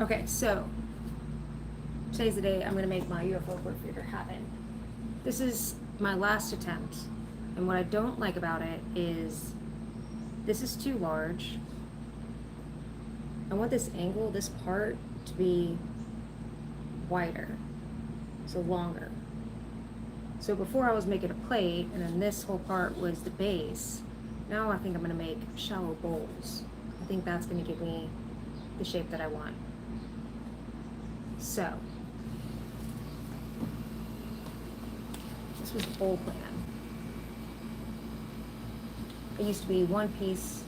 Okay, so today's the day I'm gonna make my UFO Birdfeeder happen. This is my last attempt, and what I don't like about it is this is too large. I want this angle, this part, to be wider, so longer. So before I was making a plate, and then this whole part was the base. Now I think I'm gonna make shallow bowls. I think that's gonna give me the shape that I want. So, this was the bowl plan. It used to be one piece.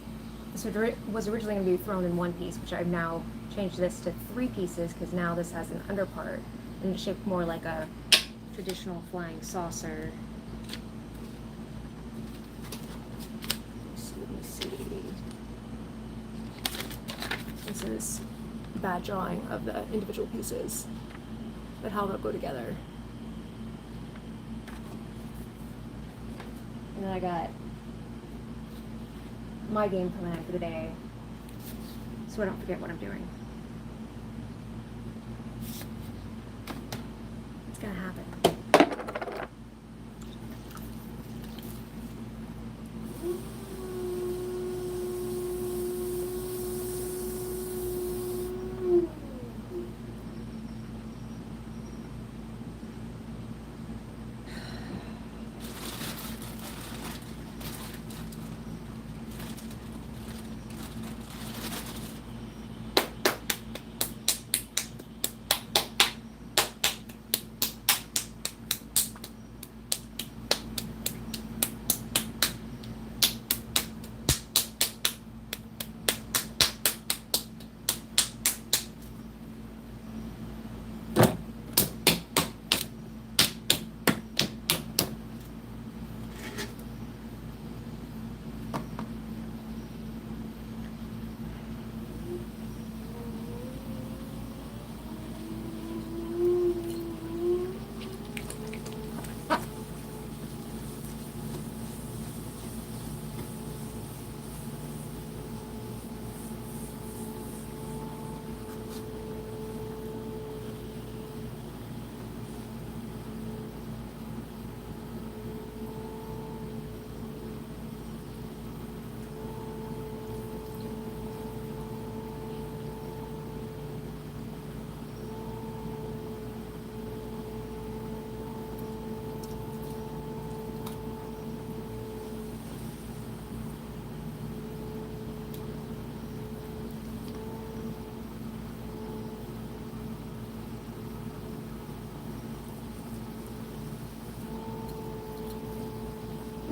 This was originally going to be thrown in one piece, which I've now changed this to 3 pieces because now this has an underpart and it's shaped more like a traditional flying saucer. Let me see. This is a bad drawing of the individual pieces, but how they'll go together. And then I got my game plan for the day, so I don't forget what I'm doing. It's gonna happen.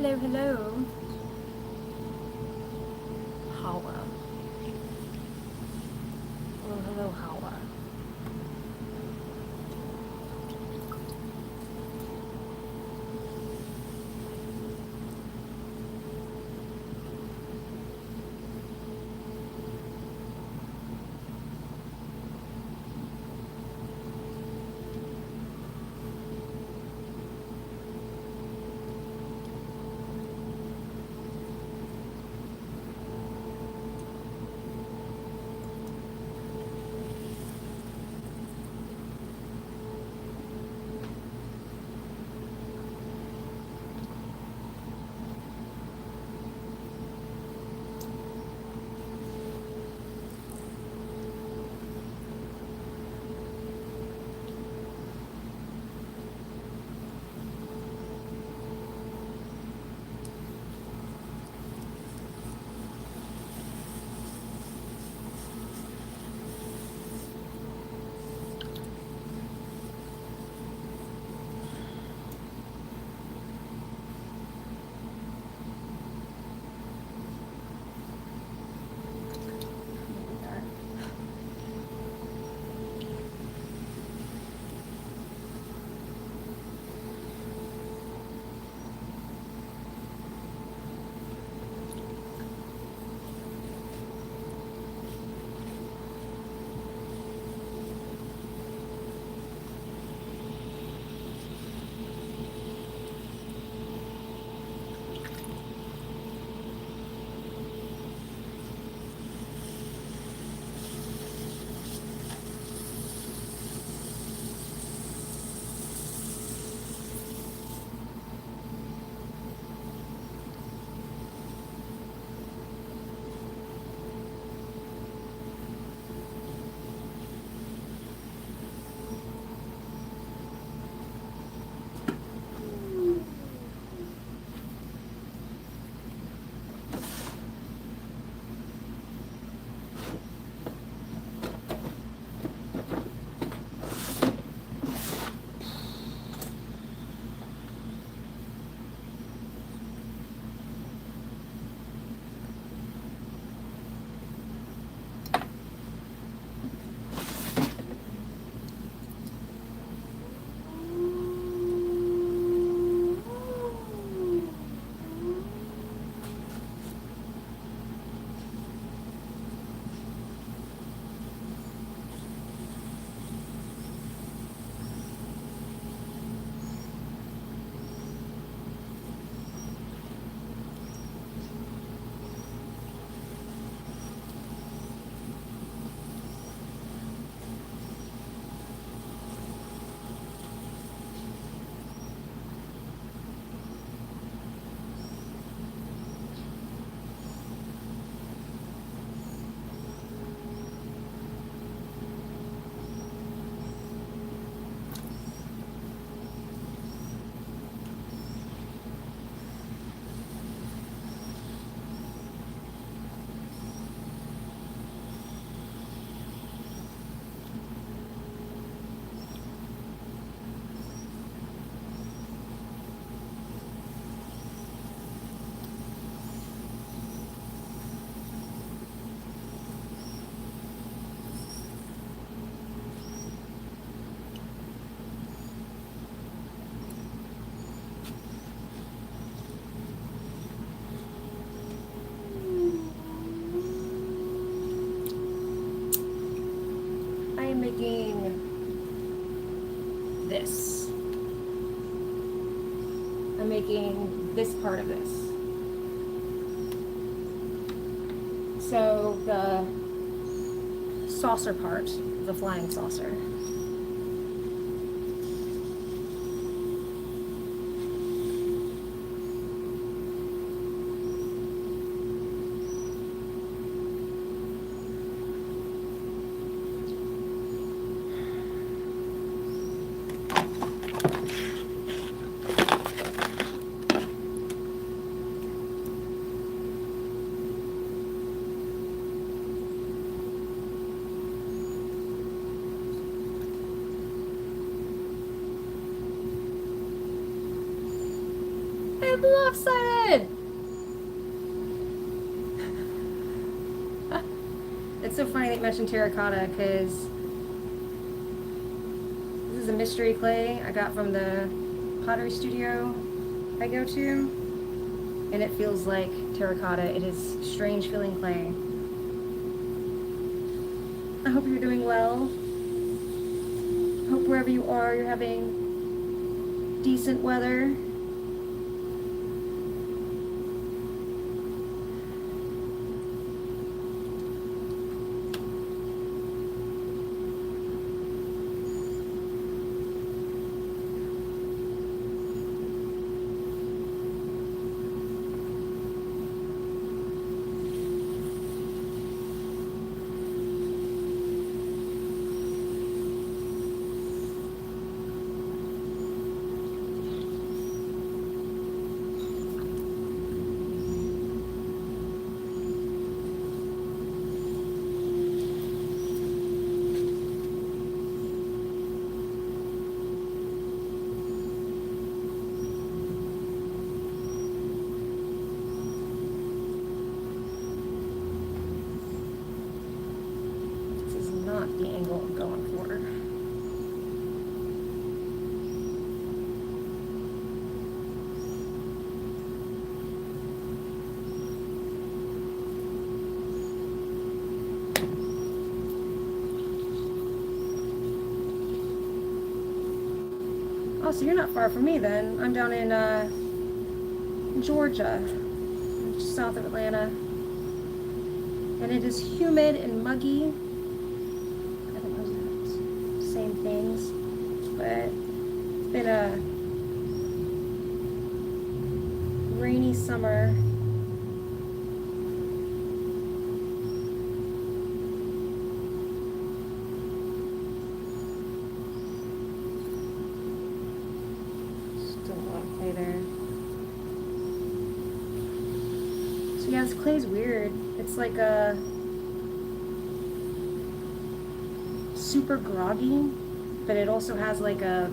Hello, hello. Howa. Oh, hello, Howa. this. I'm making this part of this. So the saucer part, the flying saucer. I'm lopsided! It's so funny that you mentioned terracotta because this is a mystery clay I got from the pottery studio I go to, and it feels like terracotta. It is strange feeling clay. I hope you're doing well. I hope wherever you are you're having decent weather. Not the angle I'm going for. Oh, so you're not far from me then. I'm down in Georgia, just south of Atlanta. And it is humid and muggy. Things, but it's been a rainy summer. Still a lot of clay there. So yeah, this clay's weird. It's like a super groggy, but it also has like a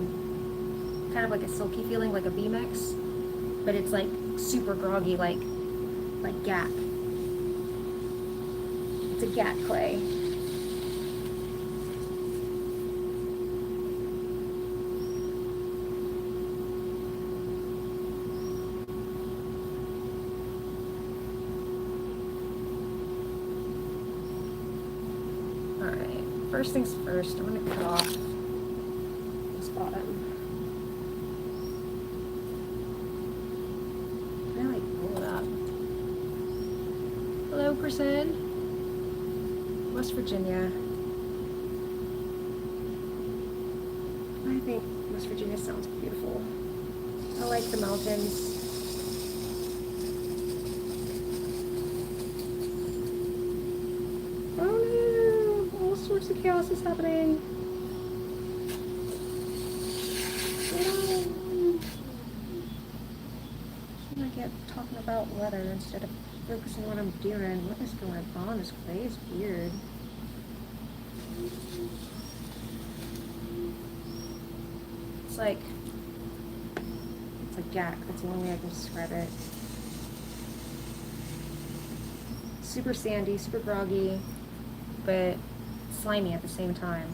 kind of like a silky feeling, like a B-Mix, but it's like super groggy, like GAC. It's a GAC clay. All right, first things first, I'm gonna cut off bottom. Really pull it up. Hello, person. West Virginia. I think West Virginia sounds beautiful. I like the mountains. Oh no! All sorts of chaos is happening. Talking about weather instead of focusing on what I'm doing. What is going on? This clay is weird. It's like GAC. That's the only way I can describe it. Super sandy, super groggy, but slimy at the same time.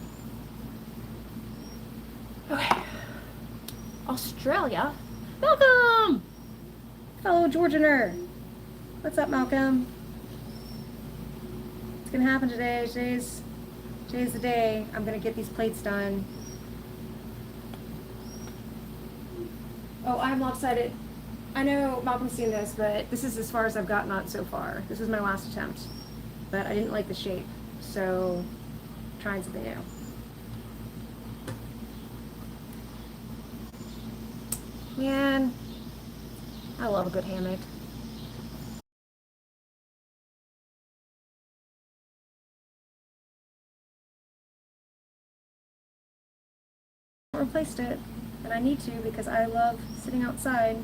Okay. Australia? Welcome! Fellow Georgianer. What's up, Malcolm? What's gonna happen today? Today's the day. I'm gonna get these plates done. Oh, I'm lopsided. I know Malcolm's seen this, but this is as far as I've gotten on it so far. This was my last attempt, but I didn't like the shape, so trying something new. Man, I love a good hammock. I replaced it, and I need to because I love sitting outside.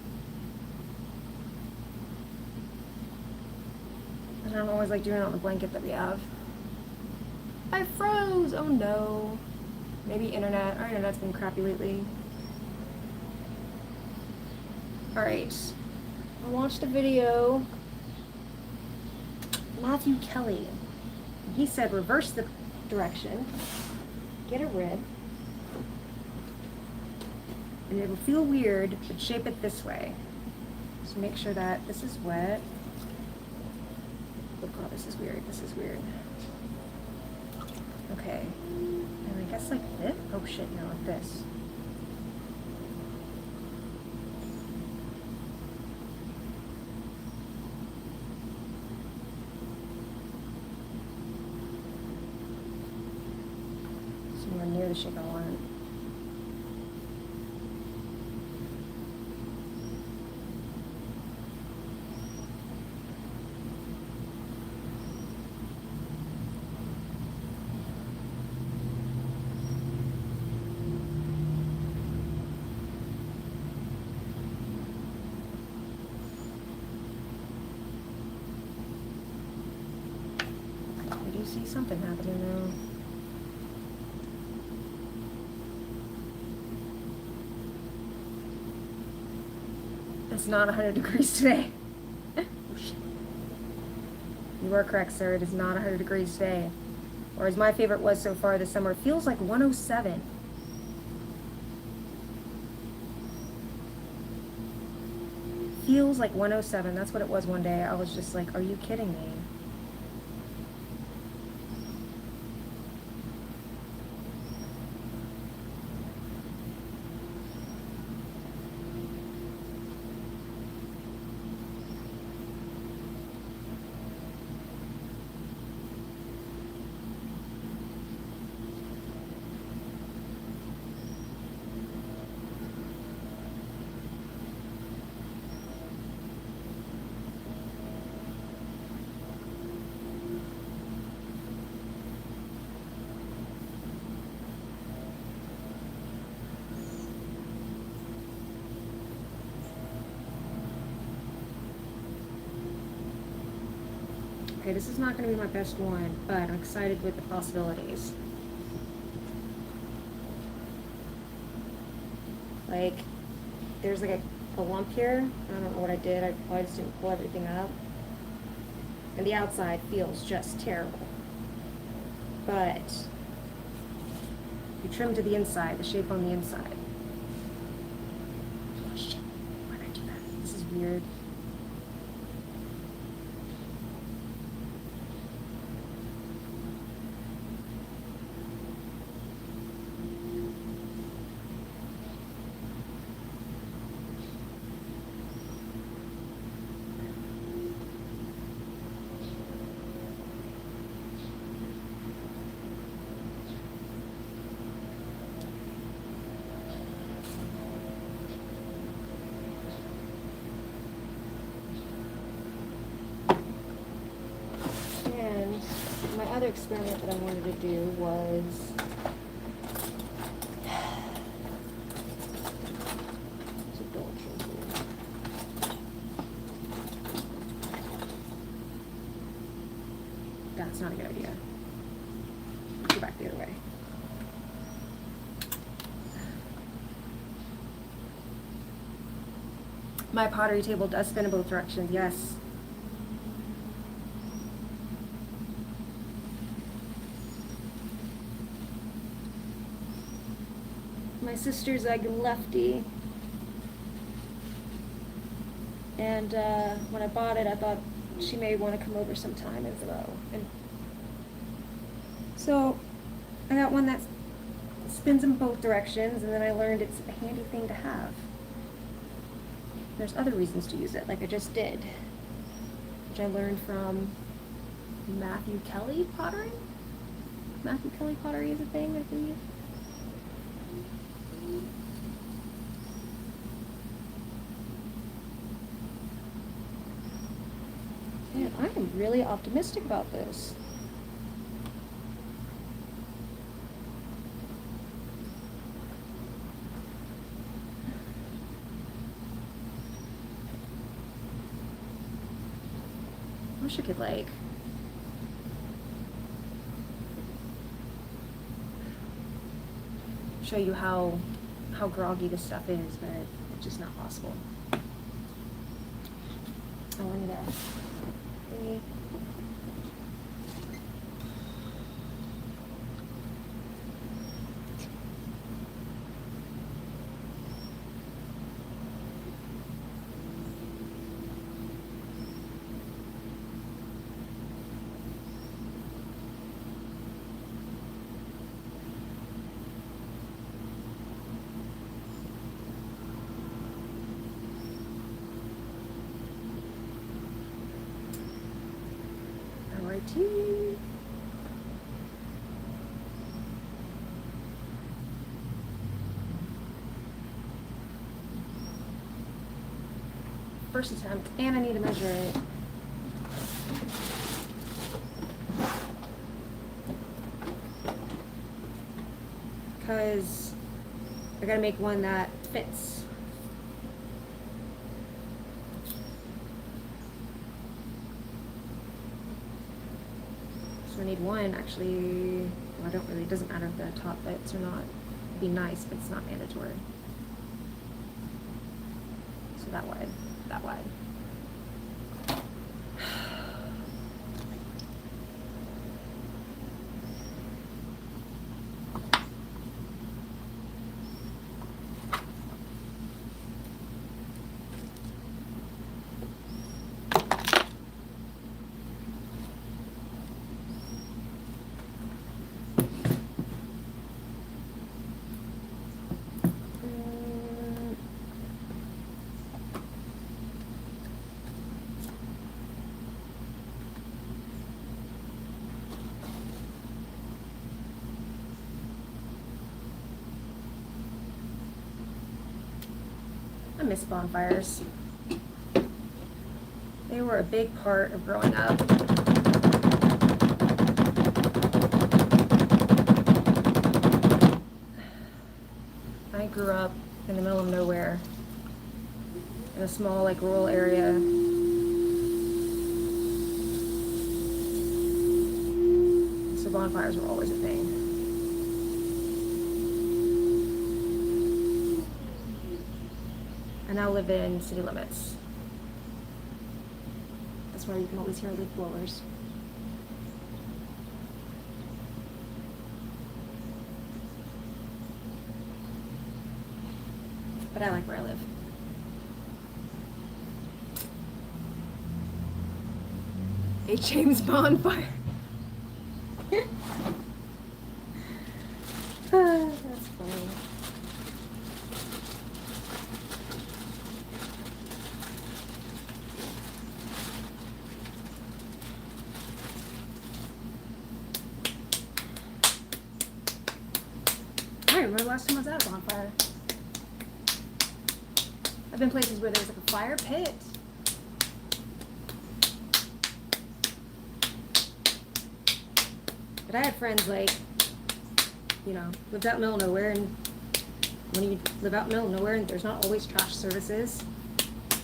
And I don't always like doing it on the blanket that we have. I froze! Oh no. Maybe internet. Our internet's been crappy lately. Alright. I watched a video. Matthew Kelly. He said reverse the direction. Get a rib. And it'll feel weird, but shape it this way. So make sure that this is wet. Oh god, this is weird. This is weird. Okay. And I guess like this? Oh shit, no, like this. Somewhere near the shape I want. I do see something happening though. It's not 100 degrees today. Oh shit. You are correct, sir. It is not 100 degrees today. Or as my favorite was so far this summer, it feels like 107. Feels like 107. That's what it was one day. I was just like, are you kidding me? Okay, this is not going to be my best one, but I'm excited with the possibilities. Like, there's like a lump here. I don't know what I did. I probably just didn't pull everything up. And the outside feels just terrible. But you trim to the inside, the shape on the inside. Oh shit, why did I do that? This is weird. And my other experiment that I wanted to do was that's not a good idea. Go back the other way. My pottery table does spin in both directions, yes. My sister's like lefty. And when I bought it, I thought she may want to come over sometime and throw. And so I got one that spins in both directions, and then I learned it's a handy thing to have. There's other reasons to use it, like I just did, which I learned from Matthew Kelly pottery. Matthew Kelly pottery is a thing, I believe. Man, I am really optimistic about this. I wish I could, like, show you how groggy this stuff is, but it's just not possible. I wanted to. Alrighty. First attempt, and I need to measure it. Because I gotta make one that fits. So I need one, actually, well, I don't really, it doesn't matter if the top fits or not. It'd be nice, but it's not mandatory. So that wide, that wide. I miss bonfires. They were a big part of growing up. I grew up in the middle of nowhere, in a small, like, rural area. So bonfires were always a thing. I now live in city limits. That's why you can always hear leaf blowers. But I like where I live. A James bonfire. That's funny. I don't remember the last time I was at a bonfire. I've been places where there's like a fire pit. But I had friends, like, you know, lived out in the middle of nowhere, and when you live out in the middle of nowhere and there's not always trash services,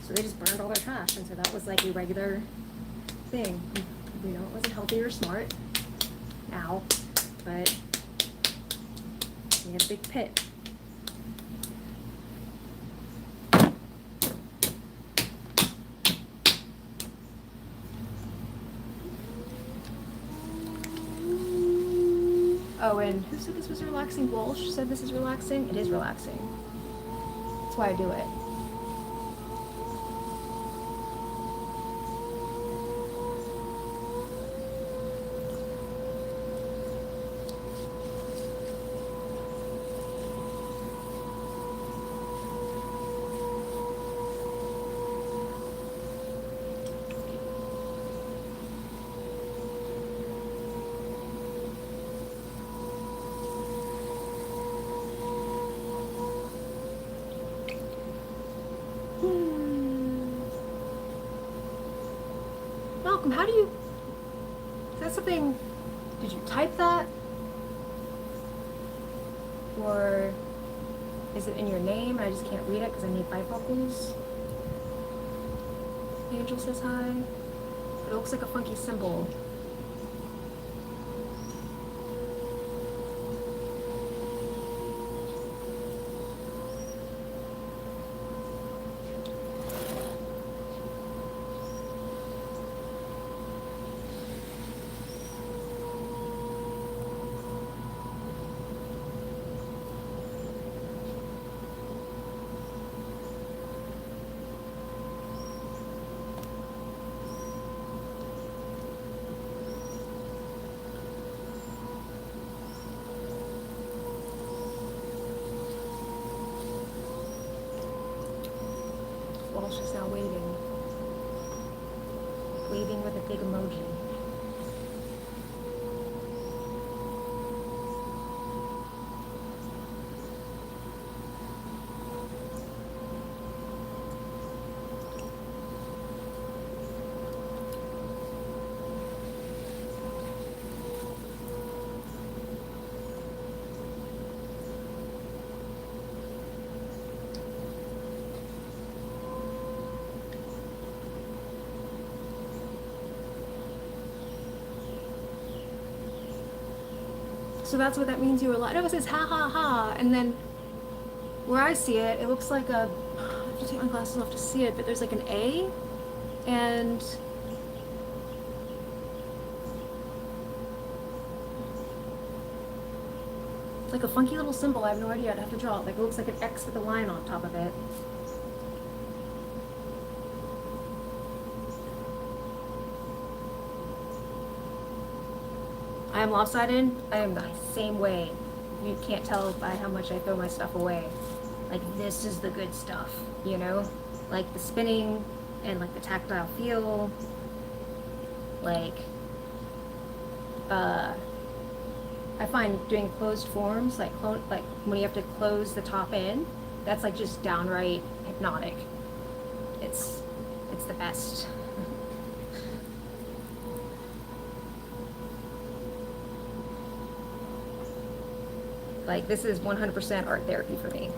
so they just burned all their trash, and so that was like a regular thing. You know, it wasn't healthy or smart now, but we had a big pit. Oh, and who said this was relaxing? Walsh said this is relaxing. It is relaxing. That's why I do it. Malcolm, how do you... Is that something... Did you type that? Or is it in your name? I just can't read it because I need bifocals. Angel says hi. But it looks like a funky symbol. Walsh is now waving with a big emoji. So that's what that means. You were like, no, it says ha ha ha, and then where I see it, it looks like a, I have to take my glasses off to see it, but there's like an A, and it's like a funky little symbol. I have no idea. I'd have to draw it. Like it looks like an X with a line on top of it. I am lopsided. I am the same way. You can't tell by how much I throw my stuff away. Like this is the good stuff, you know? Like the spinning and like the tactile feel. Like, I find doing closed forms, like when you have to close the top end, that's like just downright hypnotic. It's the best. Like, this is 100% art therapy for me.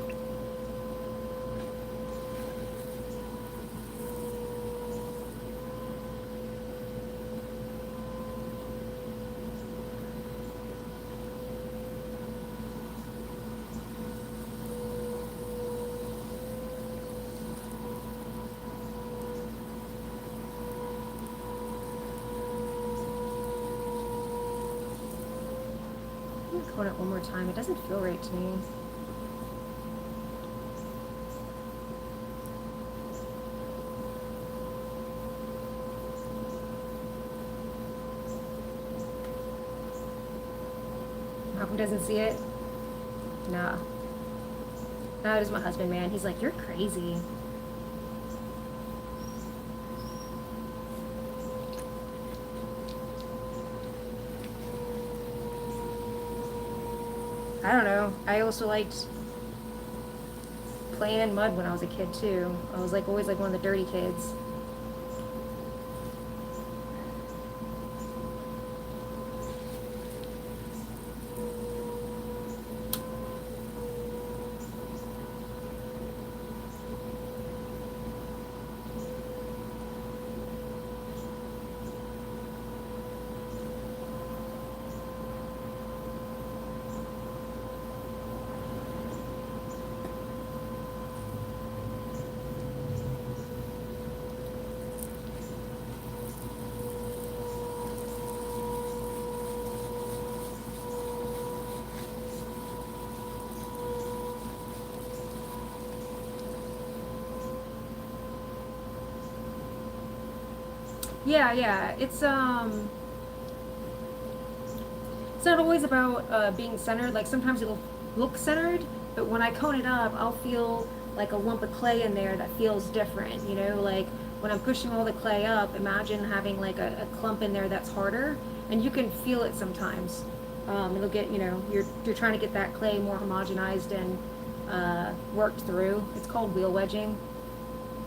I'm gonna cone it one more time. It doesn't feel right to me. Malcolm doesn't see it? Nah. That is my husband, man. He's like, you're crazy. I don't know. I also liked playing in mud when I was a kid too. I was like always like one of the dirty kids. Yeah. It's not always about being centered. Like sometimes it'll look centered, but when I cone it up, I'll feel like a lump of clay in there that feels different, you know? Like when I'm pushing all the clay up, imagine having like a clump in there that's harder, and you can feel it sometimes. It'll get, you know, you're trying to get that clay more homogenized and worked through. It's called wheel wedging.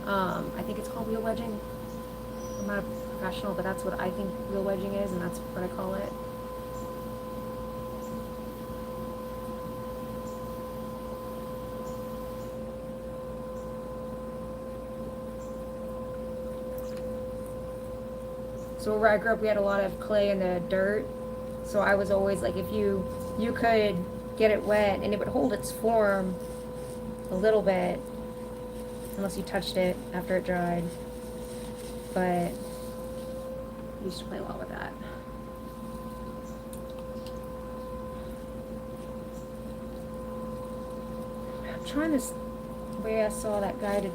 I think it's called wheel wedging. I'm not a professional, but that's what I think real wedging is, and that's what I call it. So where I grew up, we had a lot of clay in the dirt. So I was always like, if you could get it wet and it would hold its form a little bit, unless you touched it after it dried. But I used to play a lot with that. I'm trying this way I saw that guy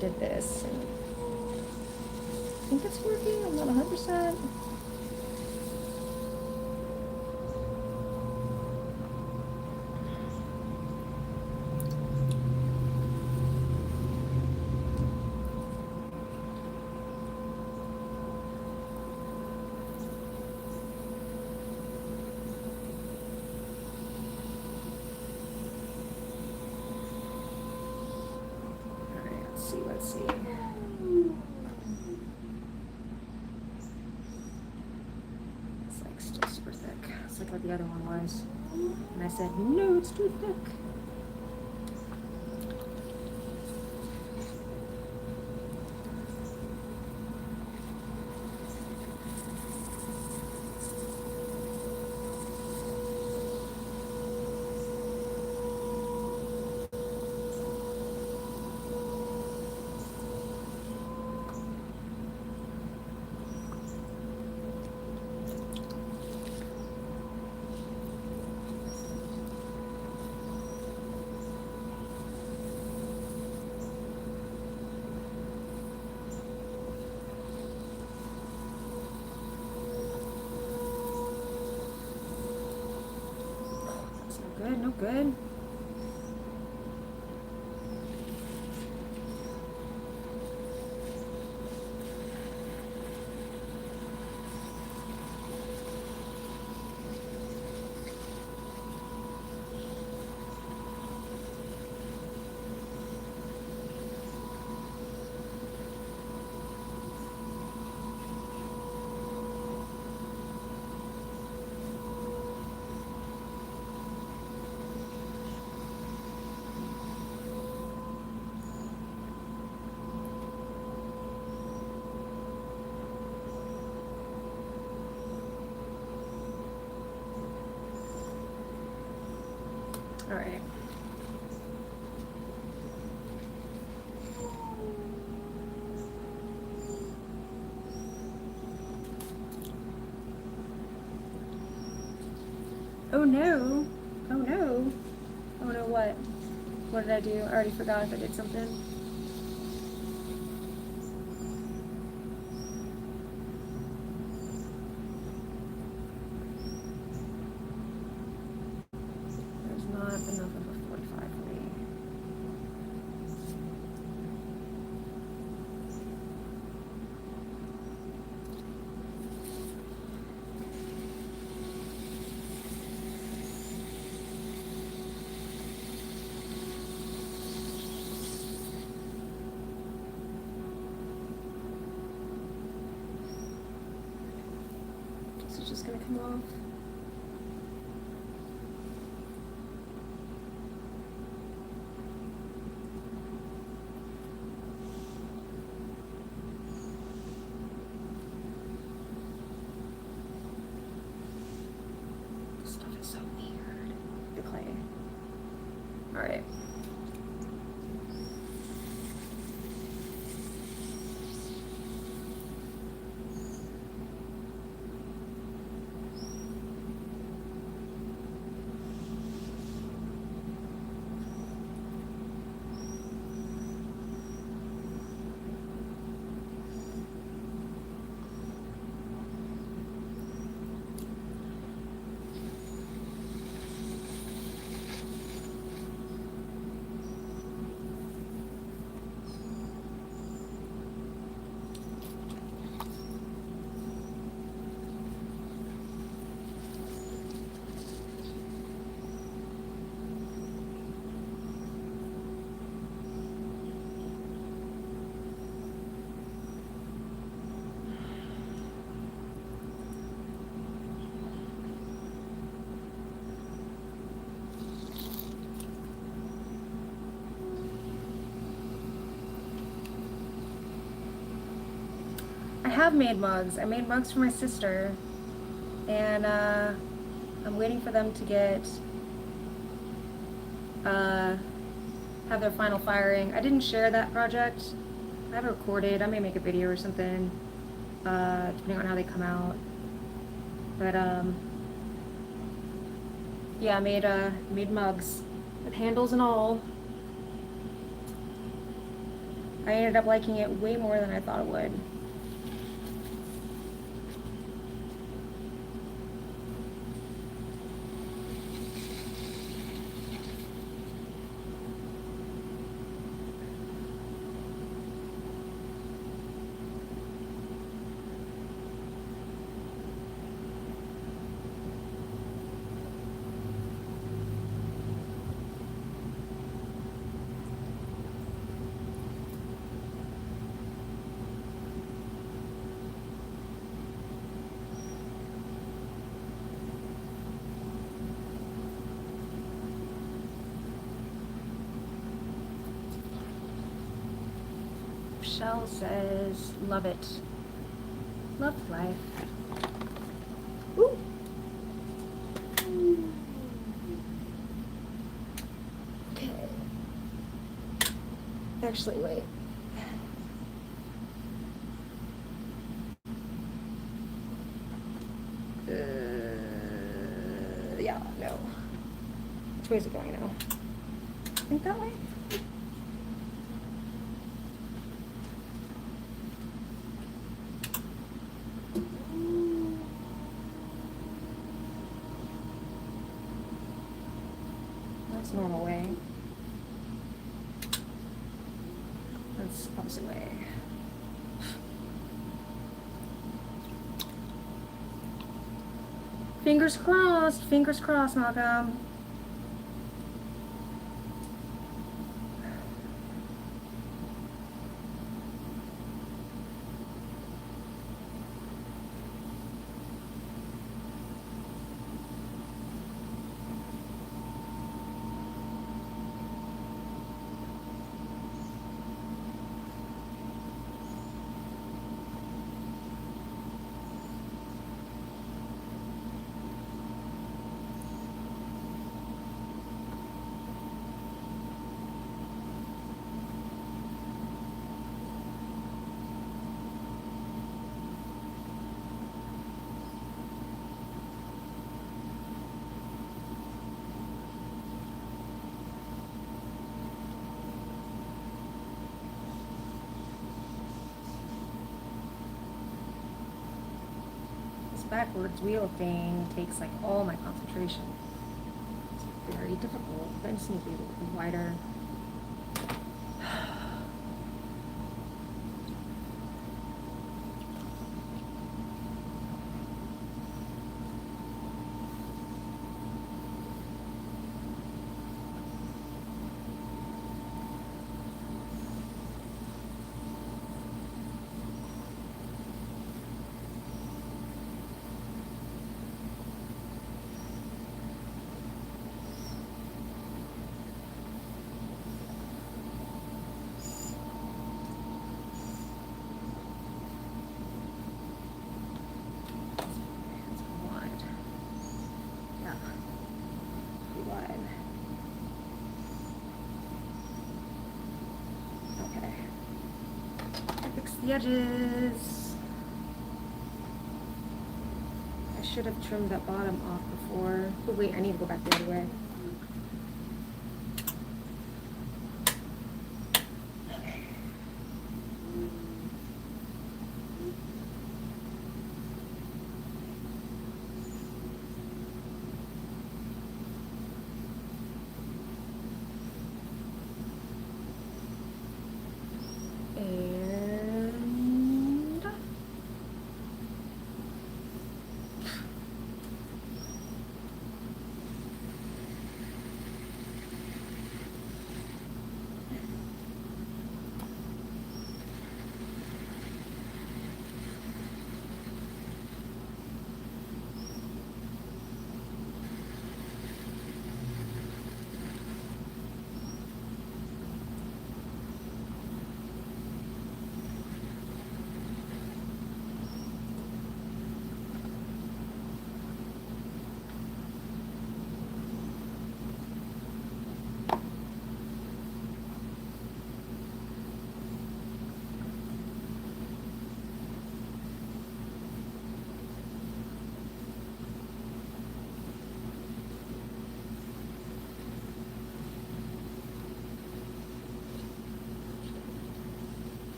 did this. And I think it's working. I'm not 100%. Let's see. It's like still super thick. It's like what the other one was. And I said, no, it's too thick. Good, no good. All right. Oh no. Oh no. Oh no, what? What did I do? I already forgot if I did something. There's not enough of a 45 for me. Is it just gonna come off? This stuff is so weird. The clay. All right. have made mugs. I made mugs for my sister, and I'm waiting for them to get have their final firing. I didn't share that project. I have it recorded. I may make a video or something, depending on how they come out. But yeah, I made mugs with handles and all. I ended up liking it way more than I thought it would. Michelle says, love it. Love life. Ooh. Okay. Actually, wait. Yeah, no. Which way is it going now? I think that way? That's normal way. That's opposite way. Fingers crossed, Malcolm. Backwards wheel thing takes like all my concentration. It's very difficult. I just need to be a little bit wider. The edges. I should have trimmed that bottom off before. Oh wait, I need to go back the other way.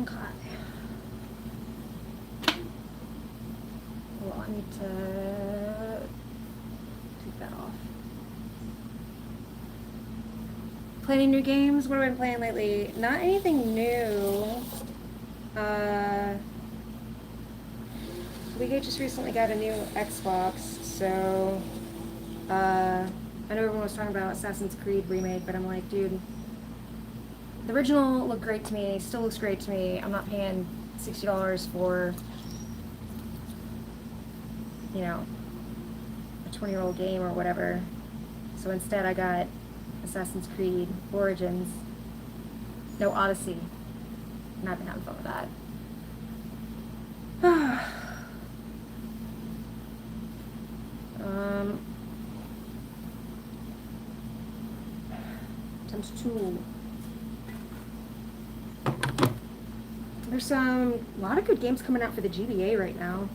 Okay. Well, I need to take that off. Playing new games? What have I been playing lately? Not anything new. We just recently got a new Xbox, so I know everyone was talking about Assassin's Creed remake, but I'm like, dude, the original looked great to me, still looks great to me. I'm not paying $60 for, you know, a 20-year-old game or whatever. So instead I got Assassin's Creed Origins, no Odyssey, and I've been having fun with that. Times 2. There's a lot of good games coming out for the GBA right now.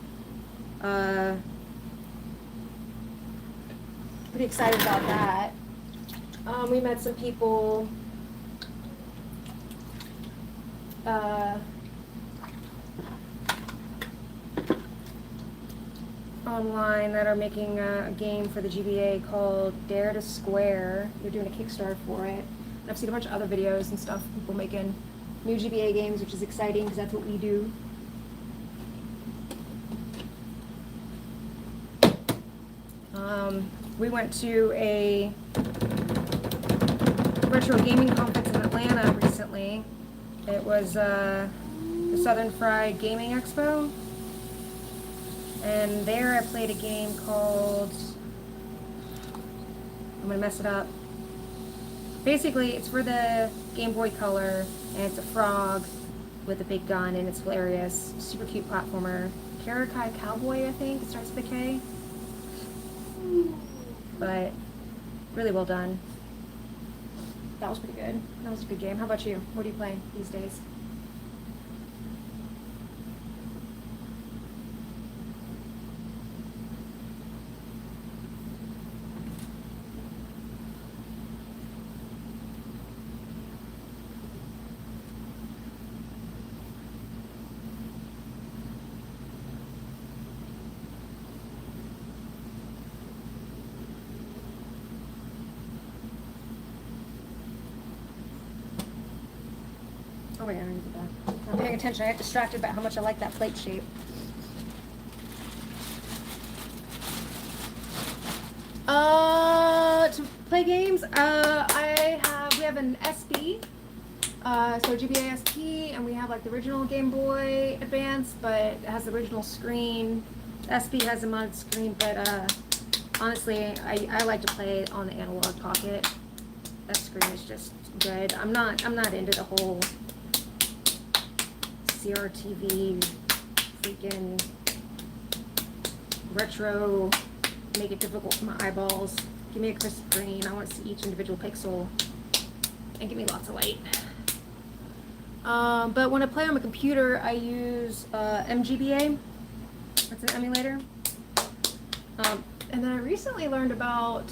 Pretty excited about that. We met some people online that are making a game for the GBA called Dare to Square. They're doing a Kickstarter for it. And I've seen a bunch of other videos and stuff, people making new GBA games, which is exciting because that's what we do. We went to a retro gaming conference in Atlanta recently. It was the Southern Fried Gaming Expo. And there I played a game called, I'm gonna mess it up. Basically, it's for the Game Boy Color, and it's a frog with a big gun, and it's hilarious. Super cute platformer. Karakai Cowboy, I think. It starts with a K. But really well done. That was pretty good. That was a good game. How about you? What are you playing these days? Oh wait, I already did that. I'm paying attention. I get distracted by how much I like that plate shape. To play games, we have an SP, so GBA SP, and we have like the original Game Boy Advance, but it has the original screen. SP has a modded screen, but honestly, I like to play it on the analog pocket. That screen is just good. I'm not into the whole CRTV freaking retro, make it difficult for my eyeballs. Give me a crisp screen. I want to see each individual pixel and give me lots of light. But when I play on my computer, I use MGBA. That's an emulator. And then I recently learned about,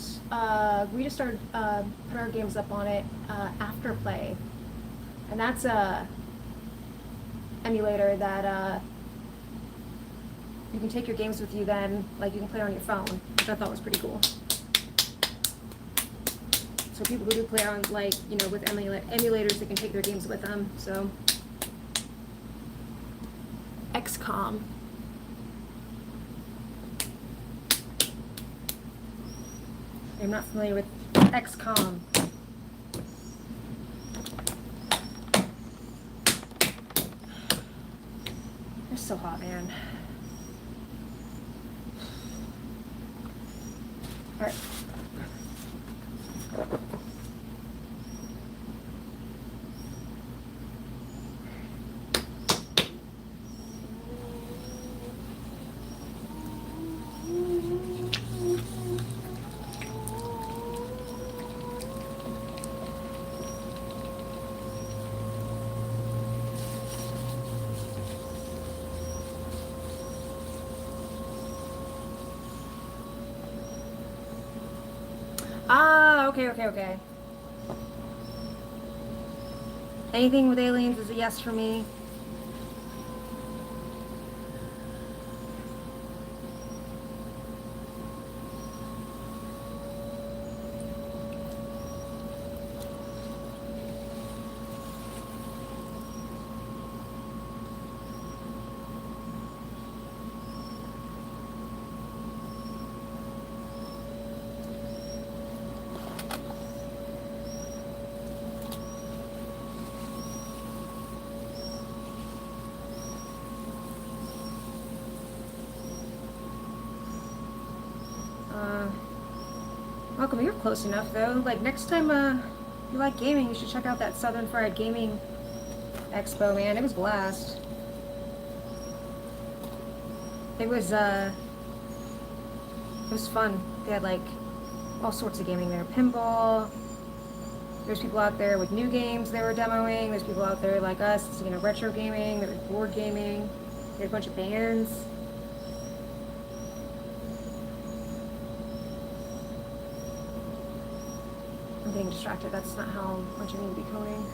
we just started putting our games up on it, Afterplay. And that's a emulator that you can take your games with you then, like you can play on your phone, which I thought was pretty cool. So people who do play on, like, you know, with emulators, they can take their games with them, so. XCOM. I'm not familiar with XCOM. It's so hot, man. All right. Ah, okay. Anything with aliens is a yes for me. How come you're close enough though? Like next time you like gaming, you should check out that Southern Fried Gaming Expo, man. It was a blast. It was fun. They had like all sorts of gaming there. Pinball. There's people out there with new games they were demoing. There's people out there like us, you know, retro gaming. There was board gaming. They had a bunch of bands. I'm getting distracted. That's not how much I need to be coding.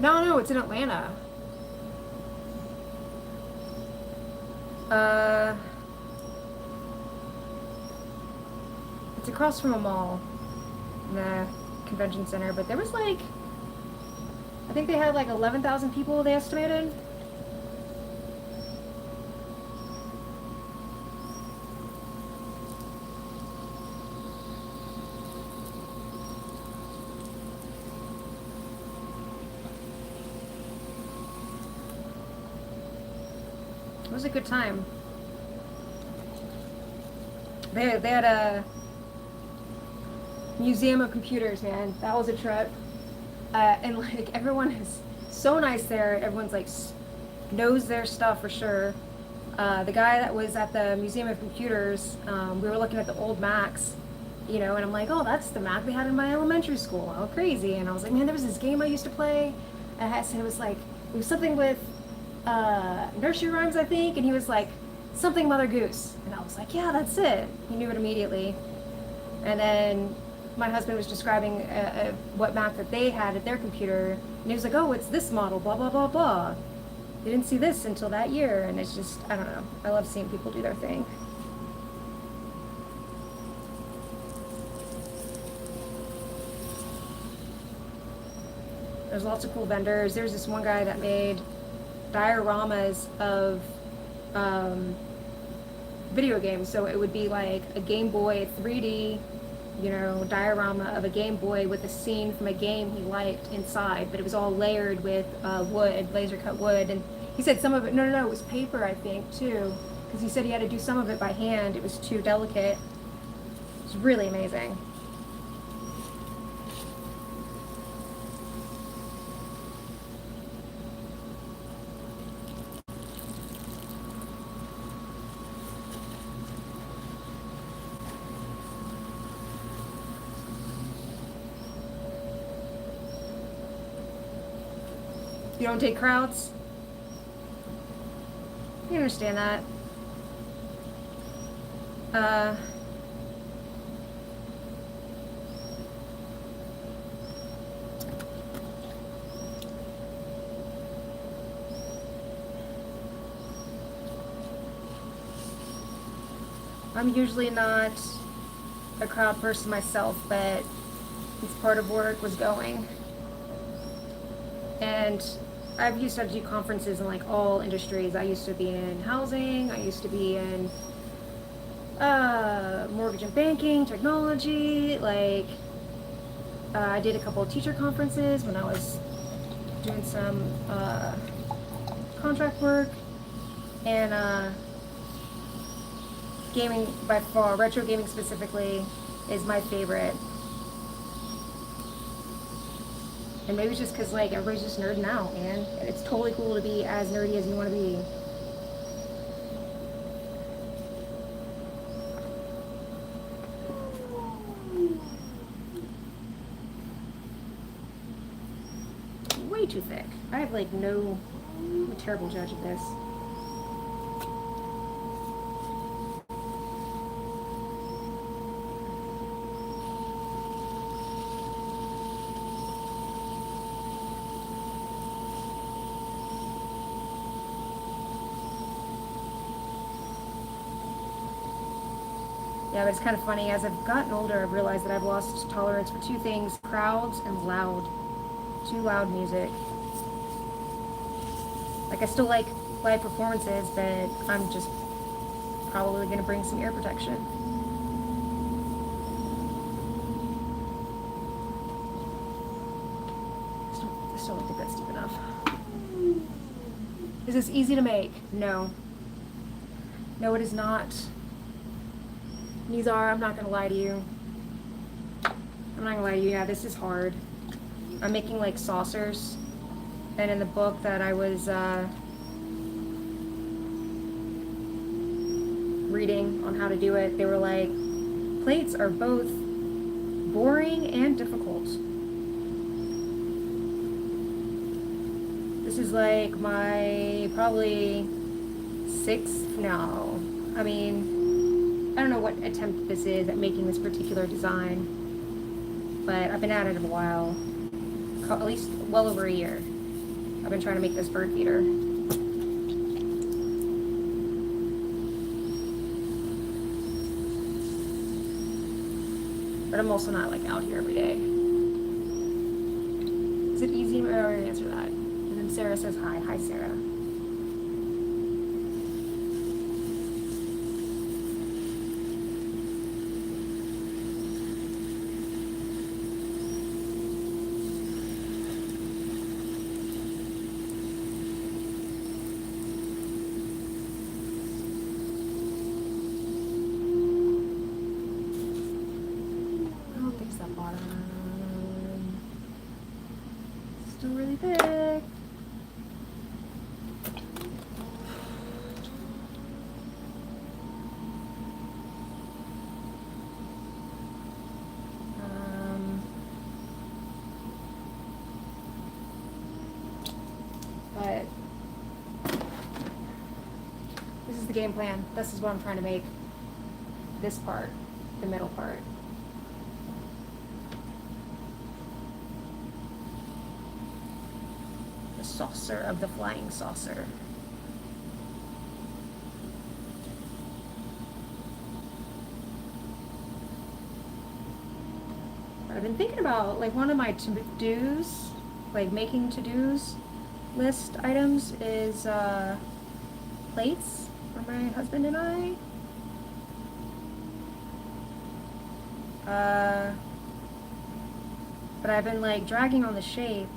No, it's in Atlanta. It's across from a mall in the convention center, but there was like, I think they had like 11,000 people they estimated. It was a good time. They had a museum of computers, man. That was a trip. And like everyone is so nice there. Everyone's like knows their stuff for sure. The guy that was at the Museum of Computers, we were looking at the old Macs, you know, and I'm like, oh, that's the Mac they had in my elementary school. How crazy. And I was like, man, there was this game I used to play. And it was something with nursery rhymes, I think. And he was like, something Mother Goose. And I was like, yeah, that's it. He knew it immediately. And then my husband was describing what Mac that they had at their computer. And he was like, oh, it's this model, blah, blah, blah, blah. They didn't see this until that year. And it's just, I don't know. I love seeing people do their thing. There's lots of cool vendors. There's this one guy that made dioramas of video games. So it would be like a Game Boy 3D, you know, diorama of a Game Boy with a scene from a game he liked inside, but it was all layered with wood, laser cut wood. And he said some of it, no, it was paper, I think, too, because he said he had to do some of it by hand. It was too delicate. It was really amazing. You don't take crowds? You understand that. I'm usually not a crowd person myself, but it's part of work was going. And I've used to do conferences in like all industries. I used to be in housing, I used to be in mortgage and banking, technology, like I did a couple of teacher conferences when I was doing some contract work, and gaming by far, retro gaming specifically, is my favorite. And maybe it's just because like everybody's just nerding out, man. And it's totally cool to be as nerdy as you want to be. Way too thick. I have like no, I'm a terrible judge of this. Yeah, but it's kind of funny. As I've gotten older, I've realized that I've lost tolerance for two things: crowds and loud. Too loud music. Like, I still like live performances, but I'm just probably going to bring some ear protection. I still don't think that's deep enough. Is this easy to make? No. No, it is not. Nizar, I'm not going to lie to you. I'm not going to lie to you. Yeah, this is hard. I'm making like saucers. And in the book that I was reading on how to do it, they were like, plates are both boring and difficult. This is like my probably sixth, no. I mean, I don't know what attempt this is at making this particular design, but I've been at it a while, at least well over a year. I've been trying to make this bird feeder. But I'm also not like out here every day. Is it easy? I already answered that. And then Sarah says hi. Hi, Sarah. Still really big. But this is the game plan. This is what I'm trying to make. This part, the middle part. Saucer of the flying saucer. But I've been thinking about, like, one of my to-dos, like making to-dos list items is plates for my husband and I. But I've been like dragging on the shape.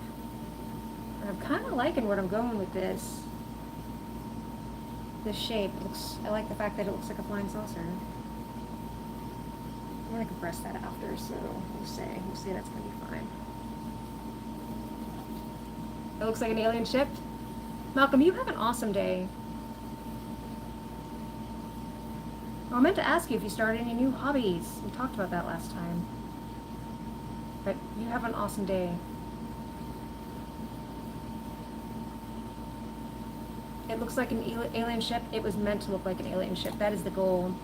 I'm kind of liking where I'm going with this. This shape looks, I like the fact that it looks like a flying saucer. I'm gonna compress that after, so we'll see that's gonna be fine. It looks like an alien ship. Malcolm, you have an awesome day. Oh, I meant to ask you if you started any new hobbies. We talked about that last time. But you have an awesome day. It looks like an alien ship. It was meant to look like an alien ship. That is the goal.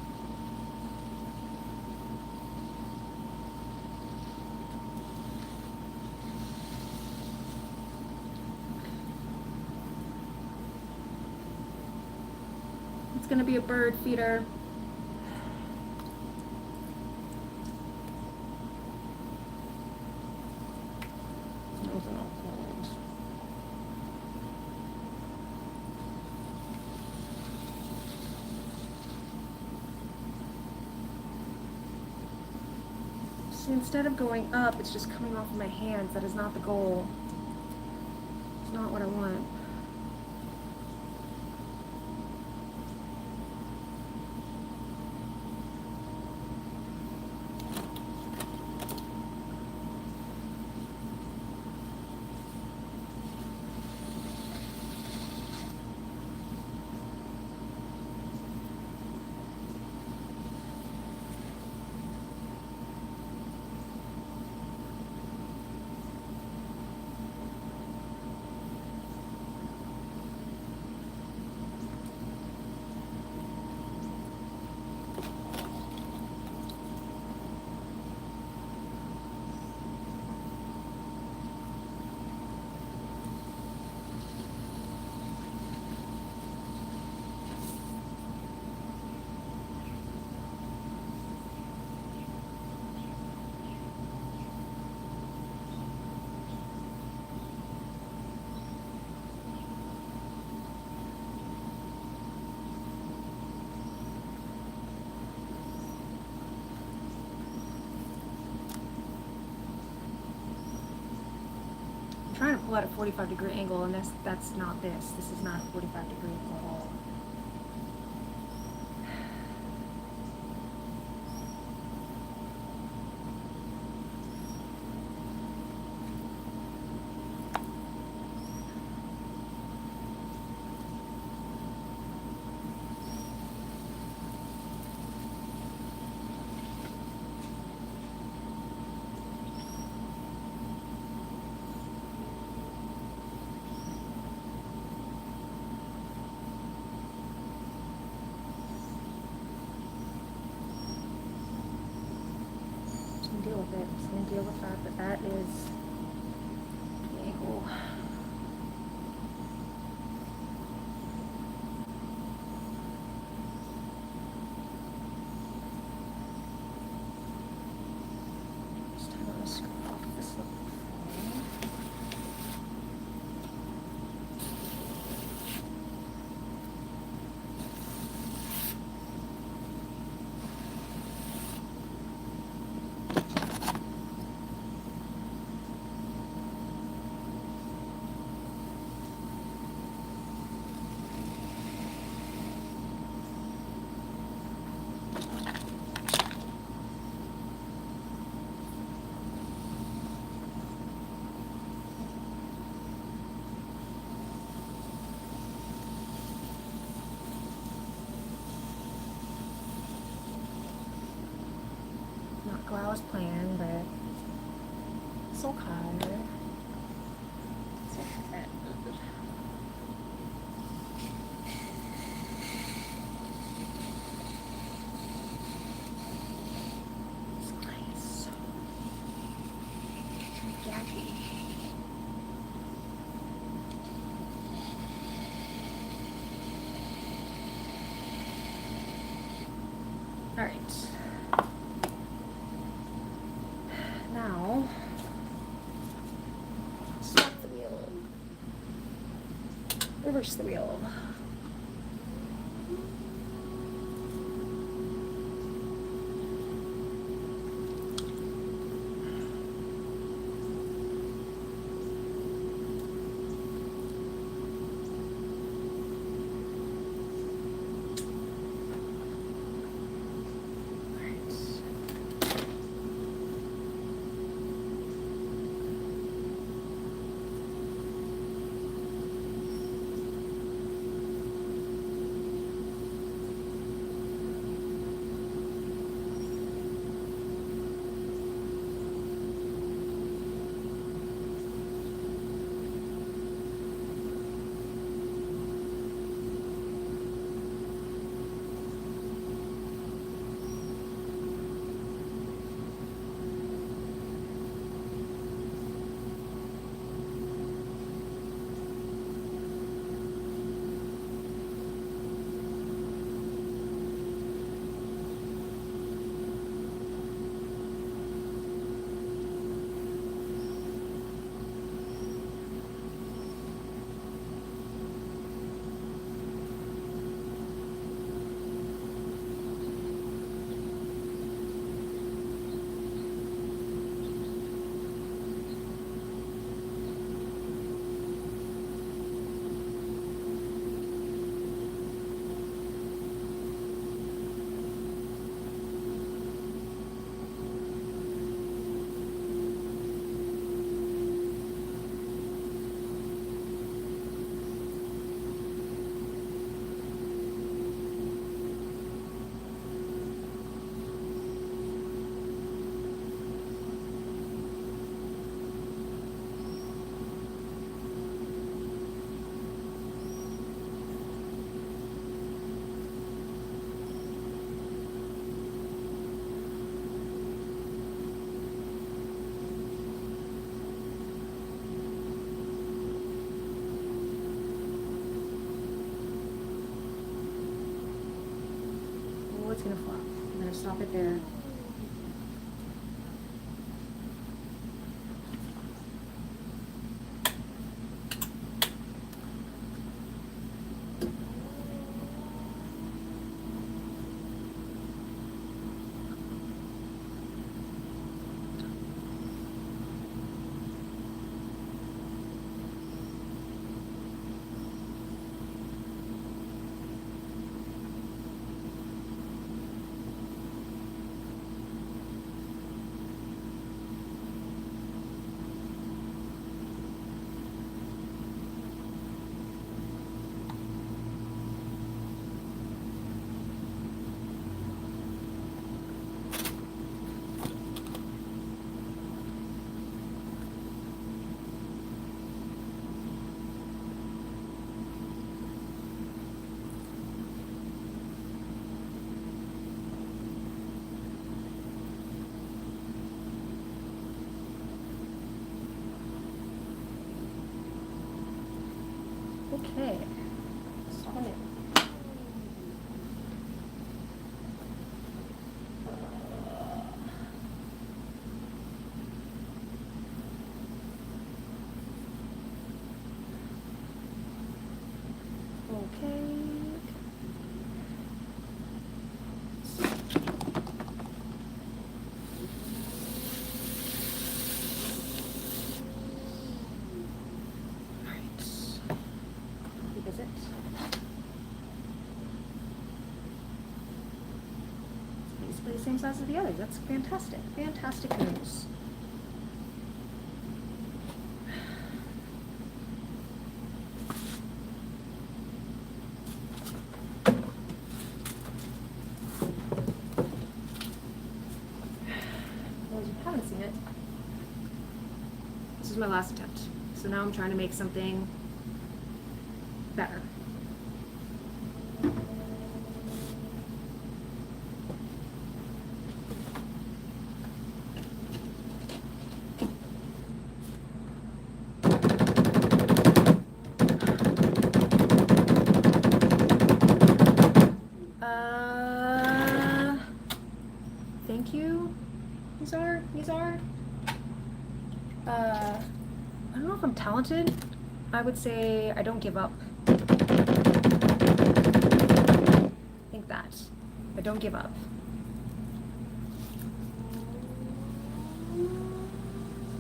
It's gonna be a bird feeder. So instead of going up, it's just coming off of my hands. That is not the goal. It's not what I want. level at a 45-degree angle, and that's not this. This is not a 45-degree angle at all. Deal with it. I'm just going to deal with that, but that is the angle. Just time I'm going to screw off this little thing. Not go I was playing, but it's okay. It's okay. This guy is so gappy. All right. Now, stop the wheel. Reverse the wheel. It's gonna flop. I'm gonna stop it there. exactly the same size as the others. That's fantastic. Fantastic news. Well, as you haven't seen it, this is my last attempt. So now I'm trying to make something better. Thank you. These are. I don't know if I'm talented. I would say I don't give up. I think that. I don't give up.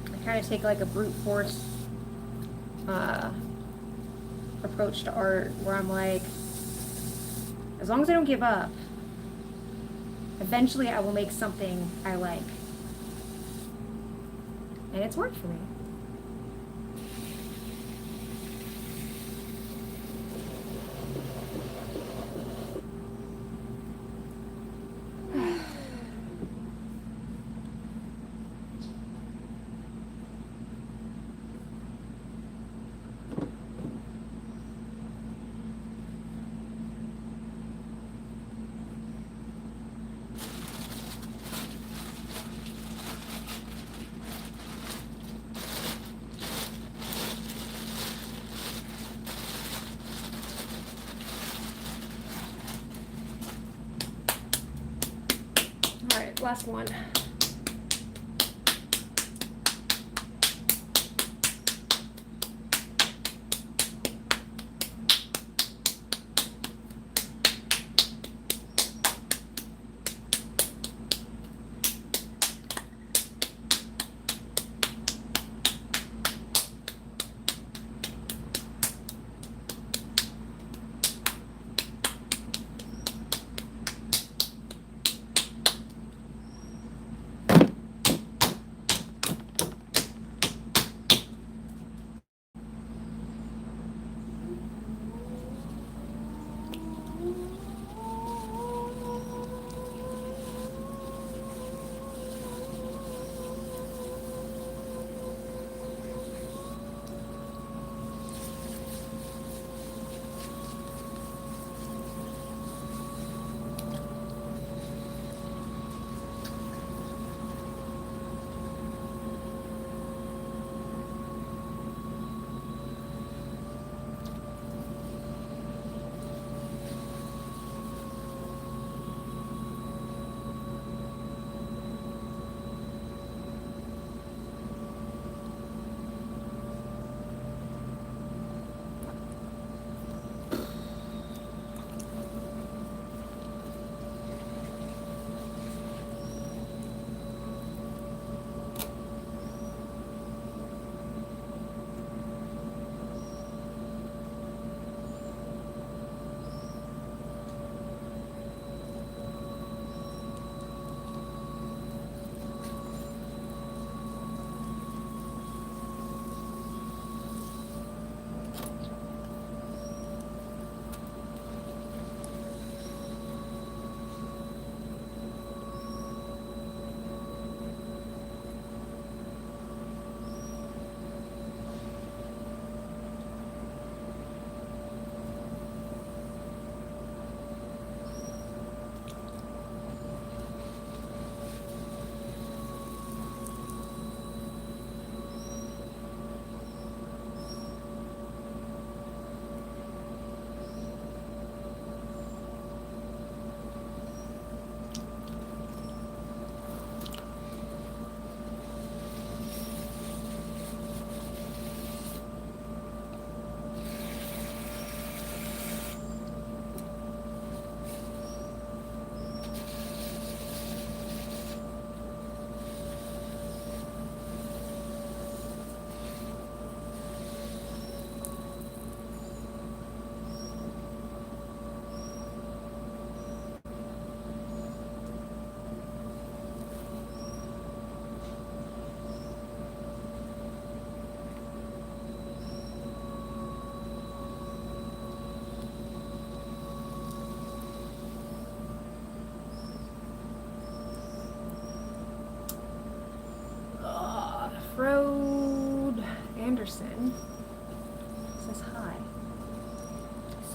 I kind of take like a brute force approach to art where I'm like, as long as I don't give up, eventually I will make something I like. And it's worked for me. All right, last one.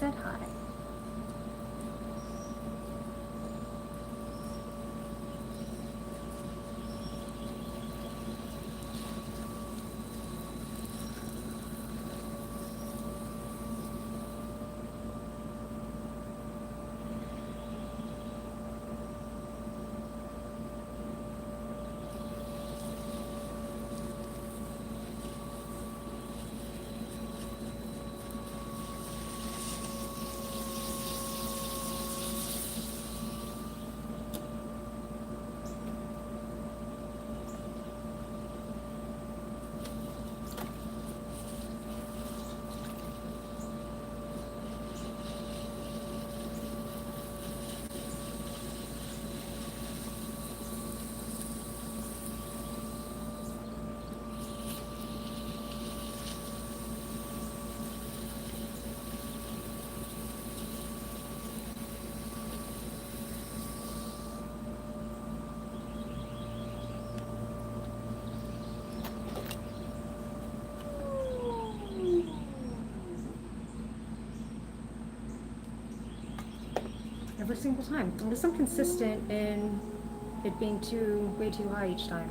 said hi. Every single time. Unless I'm consistent in it being way too high each time.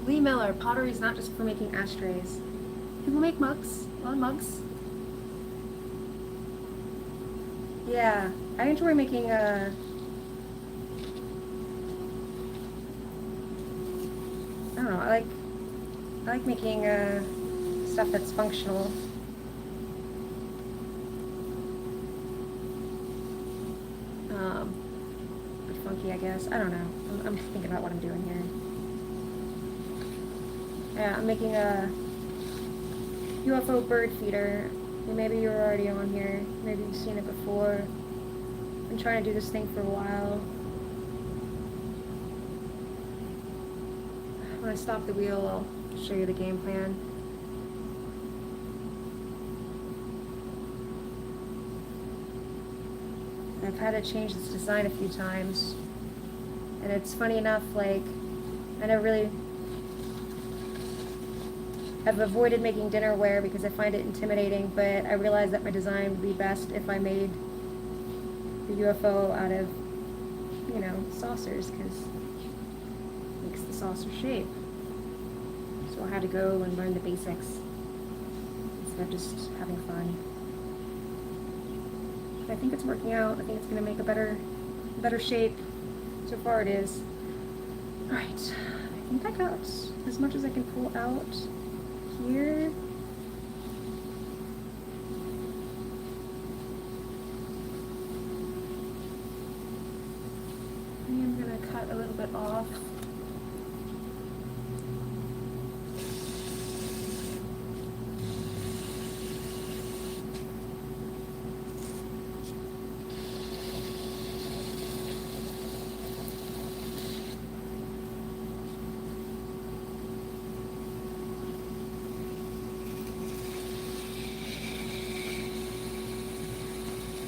Lee Miller, pottery is not just for making ashtrays. People make mugs. A lot of mugs. Yeah, I enjoy making I don't know, I like making stuff that's functional. But funky, I guess. I don't know. I'm thinking about what I'm doing here. Yeah, I'm making a UFO Birdfeeder. Maybe you were already on here. Maybe you've seen it before. I've been trying to do this thing for a while. When I stop the wheel, I'll show you the game plan. I've had to change this design a few times. And it's funny enough, like, I never really... I've avoided making dinnerware because I find it intimidating, but I realized that my design would be best if I made the UFO out of, you know, saucers, because it makes the saucer shape. So I had to go and learn the basics instead of just having fun. But I think it's working out. I think it's going to make a better shape. So far it is. Alright, I think I got as much as I can pull out here. I am going to cut a little bit off.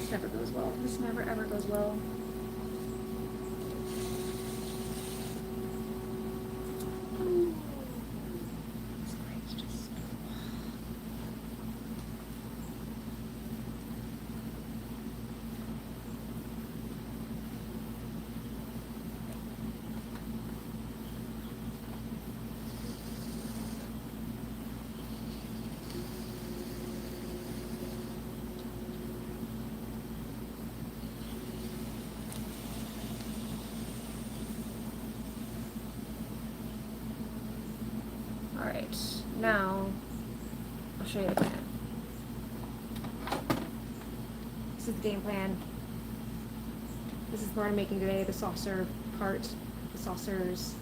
This never goes well. This never ever goes well. Alright, now I'll show you the plan. This is the game plan. This is what I'm making today, the saucer part, the saucers,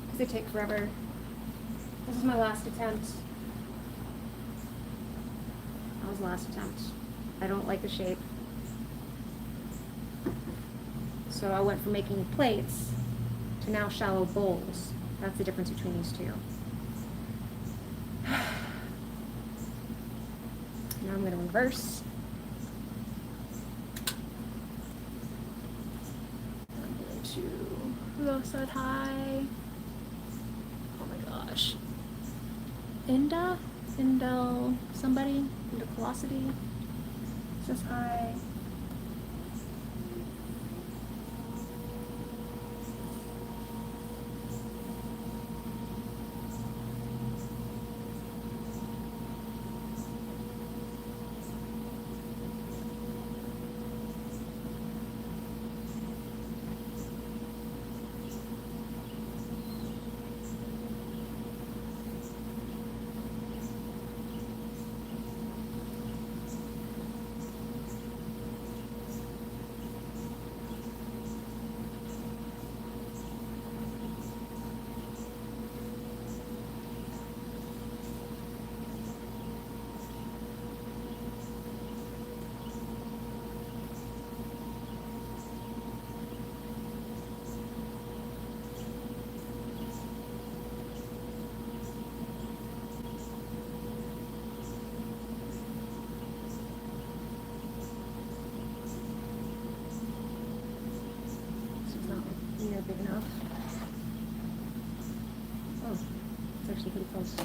because they take forever. This is my last attempt. That was the last attempt. I don't like the shape. So I went from making plates to now shallow bowls. That's the difference between these two. Now I'm going to reverse. I'm going to low side high. Oh my gosh. Indel, somebody, Velocity. This is high. Big enough. Oh, it's actually pretty close.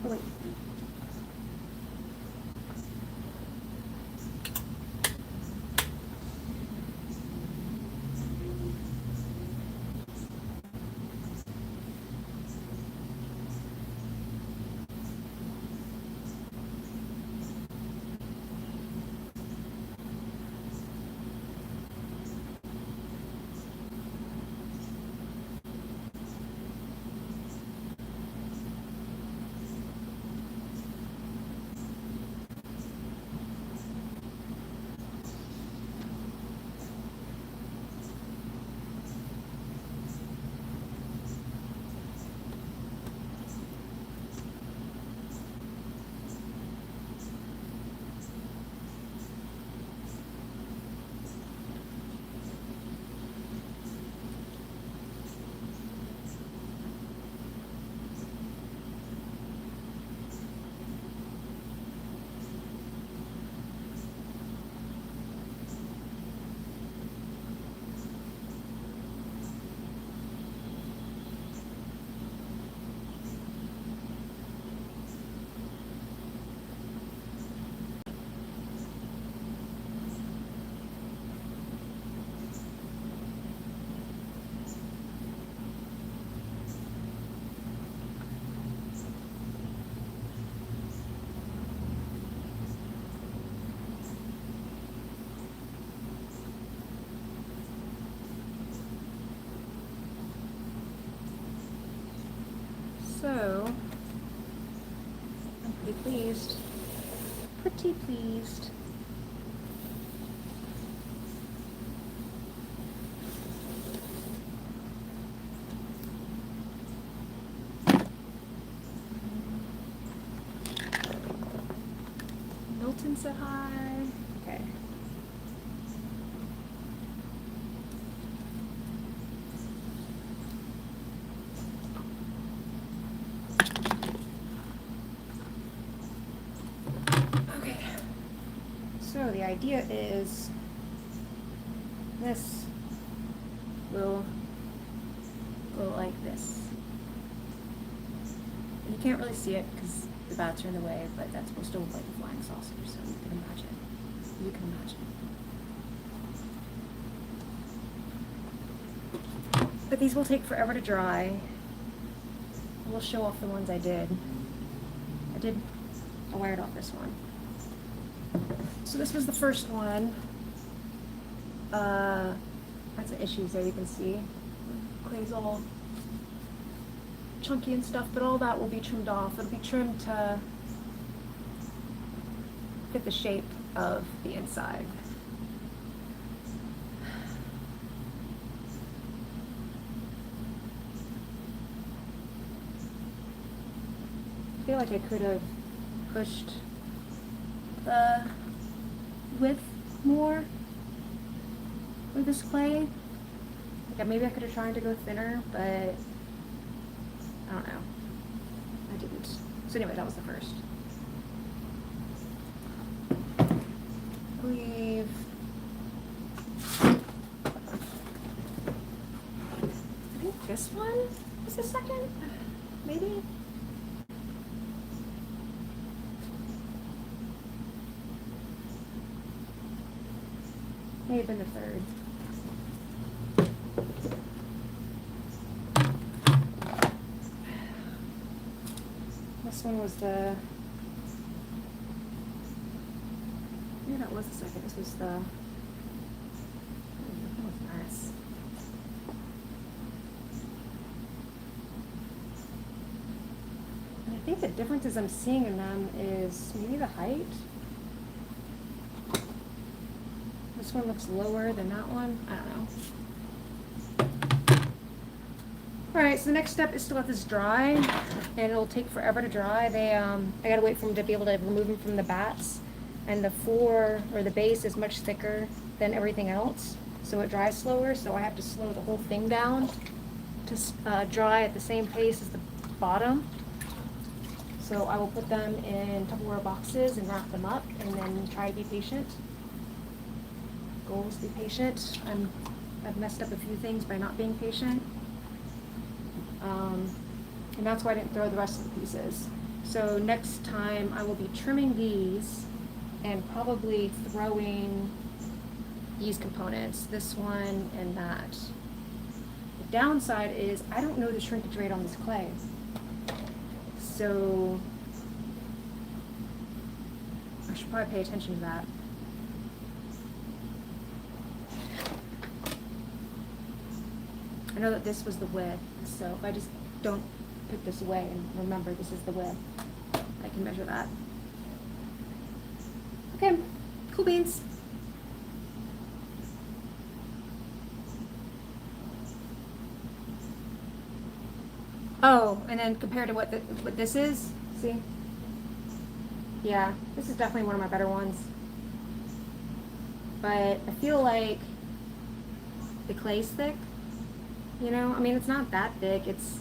Oh, wait. So, I'm pretty pleased. Pretty pleased. Milton said hi. Okay. Okay. So the idea is this will go like this. You can't really see it because the bats are in the way, but that's supposed to look like a flying saucer, so you can imagine. You can imagine. But these will take forever to dry. We'll show off the ones I did. I wired off this one. So this was the first one. That's the issues there, you can see. Clay's all chunky and stuff, but all that will be trimmed off. It'll be trimmed to fit the shape of the inside. I feel like I could have pushed the width more with this clay. Like maybe I could have tried to go thinner, but I don't know. I didn't. So anyway, that was the first. I believe this one is the second, maybe? May have been the third. This one was the, maybe that was the second. This was the, that was nice. And I think the differences I'm seeing in them is maybe the height. This one looks lower than that one. I don't know. Alright, so the next step is to let this dry, and it'll take forever to dry. I gotta wait for them to be able to remove them from the bats, and the floor, or the base, is much thicker than everything else, so it dries slower, so I have to slow the whole thing down to dry at the same pace as the bottom. So I will put them in Tupperware boxes and wrap them up, and then try to be patient. Goal is to be patient. I've messed up a few things by not being patient. And that's why I didn't throw the rest of the pieces. So next time I will be trimming these and probably throwing these components, this one and that. The downside is I don't know the shrinkage rate on this clay. So I should probably pay attention to that. I know that this was the width, so if I just don't put this away and remember this is the width, I can measure that. Okay, cool beans. Oh, and then compared to what this is, see? Yeah, this is definitely one of my better ones. But I feel like the clay's thick. You know, I mean, it's not that thick. It's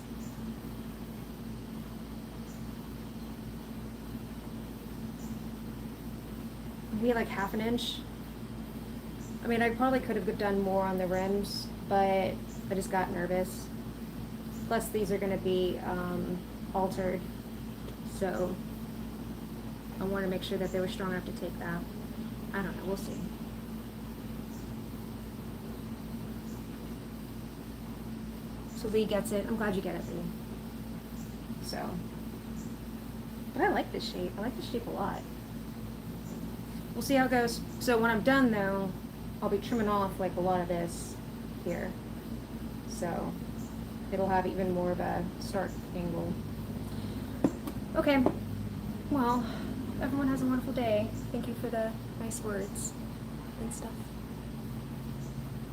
maybe like half an inch. I mean, I probably could have done more on the rims, but I just got nervous. Plus, these are going to be altered, so I want to make sure that they were strong enough to take that. I don't know. We'll see. So Lee gets it. I'm glad you get it, Lee. So, but I like this shape. I like this shape a lot. We'll see how it goes. So when I'm done, though, I'll be trimming off like a lot of this here. So it'll have even more of a stark angle. Okay. Well, everyone has a wonderful day. Thank you for the nice words and stuff.